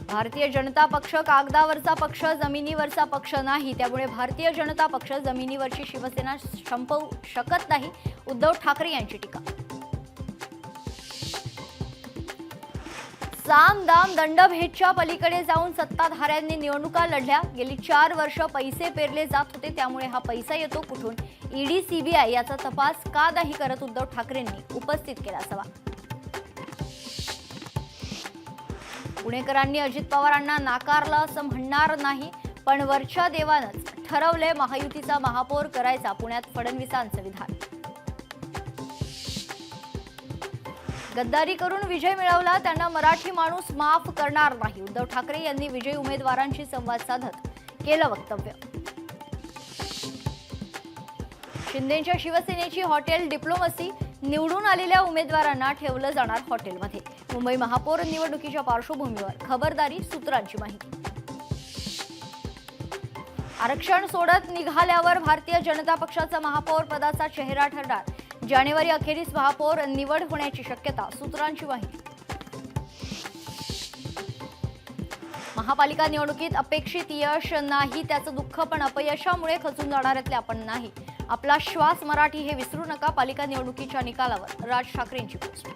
भारतीय जनता पक्ष कागदावरचा पक्ष, जमिनीवरचा पक्ष नाही. त्यामुळे भारतीय जनता पक्ष जमिनीवरची शिवसेना संपवू शकत नाही. उद्धव ठाकरे यांची टीका. साम दाम दंडभेदच्या पलीकडे जाऊन सत्ताधाऱ्यांनी निवडणुका लढल्या. गेली 4 वर्ष पैसे पेरले जात होते. त्यामुळे हा पैसा येतो कुठून? ईडी सीबीआय याचा तपास का नाही करत? उद्धव ठाकरेंनी उपस्थित केला सवाल. पुणेकरांनी अजित पवारांना नाकारलं असं म्हणणार नाही, पण वरच्या देवानंच ठरवले महायुतीचा महापौर करायचा. पुण्यात फडणवीसांचं विधान. गद्दारी करून विजय मिळवला, त्यांना मराठी माणूस माफ करणार नाही. उद्धव ठाकरे यांनी विजयी उमेदवारांशी संवाद साधत केलं वक्तव्य. शिंदेच्या शिवसेनेची हॉटेल डिप्लोमसी. निवडून आलेल्या उमेदवारांना ठेवलं जाणार हॉटेलमध्ये. मुंबई महापौर निवडणुकीच्या पार्श्वभूमीवर खबरदारी, सूत्रांची माहिती. आरक्षण सोडत निघाल्यावर भारतीय जनता पक्षाचा महापौर पदाचा चेहरा ठरणार. जानेवारी अखेरीस महापौर निवड होण्याची शक्यता, सूत्रांची माहिती. महापालिका निवडणुकीत अपेक्षित यश नाही, त्याचं दुःख, पण अपयशामुळे खचून जाणाऱ्यातले आपण नाही. आपला श्वास मराठी हे विसरू नका. पालिका निवडणुकीच्या निकालावर राज ठाकरेंची पोस्ट.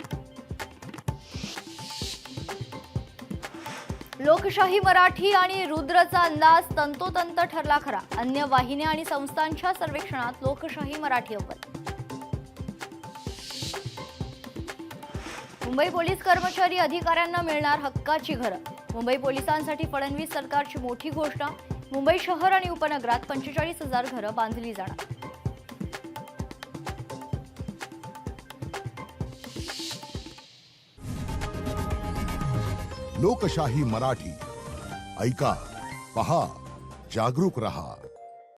लोकशाही मराठी आणि रुद्रचा अंदाज तंतोतंत ठरला खरा. अन्य वाहिन्या आणि संस्थांच्या सर्वेक्षणात लोकशाही मराठी अव्वल. मुंबई पोलीस कर्मचारी अधिकाऱ्यांना मिळणार हक्काची घरं. मुंबई पोलिसांसाठी फडणवीस सरकारची मोठी घोषणा. मुंबई शहर आणि उपनगरात 45,000 घरं बांधली जाणार. लोकशाही मराठी ऐका, पहा, जागरूक रहा.